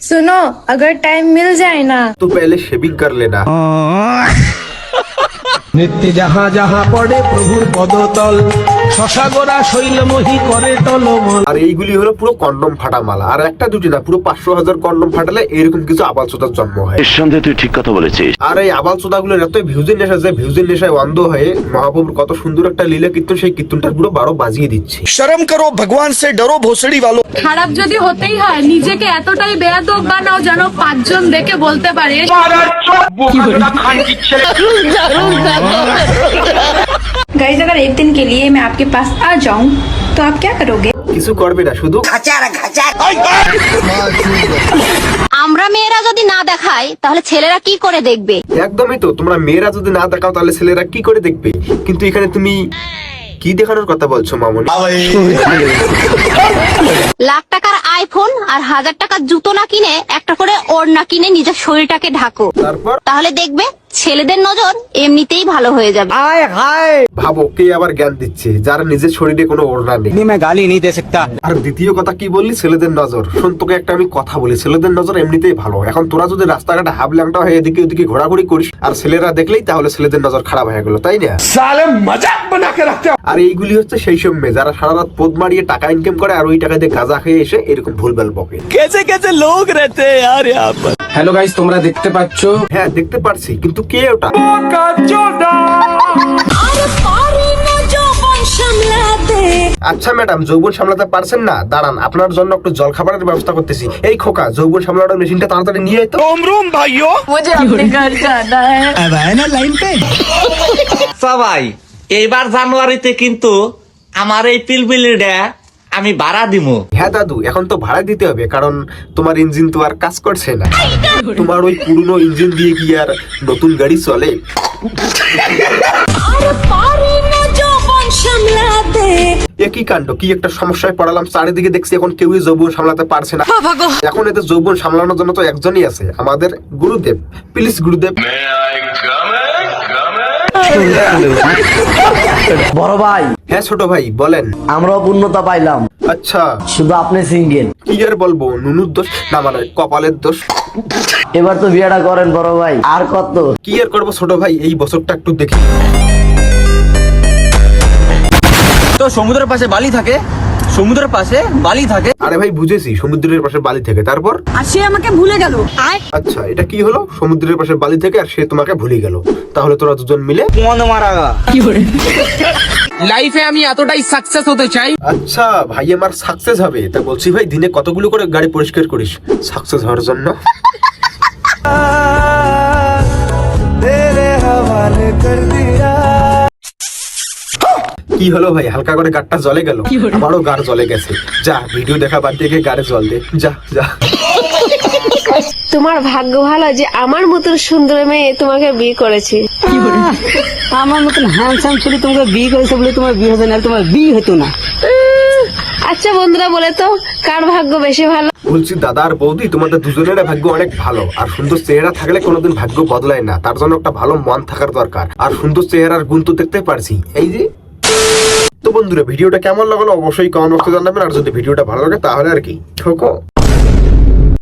सुनो, अगर टाइम मिल जाए ना तो पहले शेविंग कर लेना। নিত্যে যাহা যাহা পড়ে প্রভুর পদতল শশা গোরা শৈলমোহী করে টলমল। আর এইগুলি হলো পুরো কন্ডম ফাটা মাল, আর একটা দুটি না, পুরো 500,000 কন্ডম ফাটালে এরকম কিছু আবালচোদার জন্ম হয়। নিঃসন্দেহে তুই ঠিক কথা বলেছিস। আর এই আবালচোদাগুলোর এত ভিউজের নেশা, যে ভিউজের নেশায় অন্ধ হয়ে মহাপ্রভুর কত সুন্দর একটা লীলা কীর্তন, সেই কীর্তনটা পুরো 12 বাজিয়ে দিচ্ছে। शर्म करो, भगवान से डरो भोसड़ी वालों। খারাপ যদি হতেই হয় নিজেকে এতটাই বেয়াদব বানাও যেন 5 জন দেখে বলতে পারে गाइस, अगर एक दिन के लिए मैं आपके पास आ जाऊं तो आप क्या करोगे? কিছু করবে না, শুধু আমরা মেয়েরা যদি না দেখাই তাহলে ছেলেরা কি করে দেখবে? একদমই তো, তোমরা মেয়েরা যদি না দেখাও তাহলে ছেলেরা কি করে দেখবে? কিন্তু এখানে তুমি কি দেখানোর কথা বলছো মামনি? লাখ টাকার আইফোন আর 1000 টাকার জুতো না কিনে একটা করে ওড়না কিনে নিজের শরীরটাকে ঢাকো, তারপর তাহলে দেখবে ছেলেদের নজর এমনিতেই ভালো হয়ে যাবে। ভাবো কে আবার জ্ঞান দিচ্ছে যার নিজের শরীরে কোনো ওড়না নেই। मैं गाली नहीं दे सकता। আর দ্বিতীয় কথা কি বললি, ছেলেদের নজর। শোন, তোকে একটা আমি কথা বলি, ছেলেদের নজর এমনিতেই ভালো। এখন তোরা যদি রাস্তাঘাটে হাফ ল্যাংটা হয়ে এদিকে ওদিকে ঘোরাঘুরি করিস আর ছেলেরা দেখলেই, তাহলে ছেলেদের নজর খারাপ হয়ে গেল, তাই না? साले मजाक बना के रखते हो। আর এইগুলি হচ্ছে সেই সব মেয়ে যারা সারা রাত পোদ মারিয়ে টাকা ইনকাম করে আর ওই টাকা দিয়ে গাঁজা খেয়ে এসে এরকম ভুলভাল বকে। कैसे कैसे लोग रहते हैं यार यहाँ पर। হ্যালো গাইস, তোমরা দেখতে পাচ্ছ হ্যাঁ দেখতে পারছি, কিন্তু কে ওটা? আচ্ছা ম্যাডাম, যৌবন সামলাতে পারছেন না? দাঁড়ান, আপনার জন্য একটু জল খাবারের ব্যবস্থা করতেছি। এই খোকা, যৌবন সামলানোর মেশিনটা তাড়াতাড়ি নিয়ে আয় তো। रोम रोम भाइयों। मुझे अपने घर जाना है। সবাই এইবার জানুয়ারিতে কিন্তু আমার এই পিলপিলিটা আমি ভাড়া দিমু। হ্যাঁ দাদু, এখন তো ভাড়া দিতে হবে, কারণ তোমার ইঞ্জিন তো আর কাজ করছে না। তোমার ওই পুরনো ইঞ্জিন দিয়ে কি আর নতুন গাড়ি চলে? একই কাণ্ড, কি একটা সমস্যায় পড়ালাম। চারিদিকে দেখছি এখন কেউই যৌবন সামলাতে পারছে না। এখন এতে যৌবন সামলানোর জন্য তো একজনই আছে, আমাদের গুরুদেব। প্লিজ গুরুদেব। বড় ভাই, হ্যাঁ ছোট ভাই, বলেন। আমরাও পূর্ণতা পাইলাম, আচ্ছা, শুধু আপনি সিঙ্গেল। কি আর বলবো, নুনুর দোষ না, মানে কপালের দোষ। এবার তো বিয়েটা করেন বড় ভাই, আর কত? কি আর করবো ছোট ভাই, এই বছরটা একটু দেখি। তো সমুদ্রের পাশে বালি থাকে, সমুদ্রের পাশে বালি থাকে। আরে ভাই বুঝেছি, সমুদ্রের পাশে বালি থেকে, তারপর? আর সে আমাকে ভুলে গেল। আচ্ছা, এটা কি হলো? সমুদ্রের পাশে বালি থেকে আর সে তোমাকে ভুলে গেল, তাহলে তোরা দুজন মিলে মন মারাগা। লাইফে আমি এতটাই সাকসেস হতে চাই। আচ্ছা ভাই, আমার সাকসেস হবে, তা বলছি ভাই দিনে কতগুলো করে গাড়ি পরিষ্কার করিস সাকসেস হওয়ার জন্য? কি হলো ভাই, হালকা করে গাড়টা জ্বলে গেল? আমারও গাড় জ্বলে গেছে। যা, ভিডিও দেখা বাদ দিয়ে গাড়ে জল দে, যা যা। তোমার ভাগ্য ভালো যে আমার মতন সুন্দর মেয়ে তোমাকে বিয়ে করেছে। আমার মতন হ্যান্ডসাম ছেলে তোমাকে বিয়ে করেছে বলে তোমার বিয়ে হবে না, তোমার বিয়ে হতো না। আচ্ছা বন্ধুরা, বলে তো কার ভাগ্য বেশি ভালো? বলছি দাদা আর বৌদি, তোমাদের দুজনের ভাগ্য অনেক ভালো। আর সুন্দর চেহারা থাকলে কোনোদিন ভাগ্য বদলায় না, তার জন্য একটা ভালো মন থাকার দরকার। আর সুন্দর চেহারার গুণ তো দেখতে পারছি, এই যে। তো বন্ধুরা, ভিডিওটা কেমন লাগলো অবশ্যই কমেন্ট বক্সে জানাবেন। আর যদি ভিডিওটা ভালো লাগে তাহলে আর কি ঠোকো।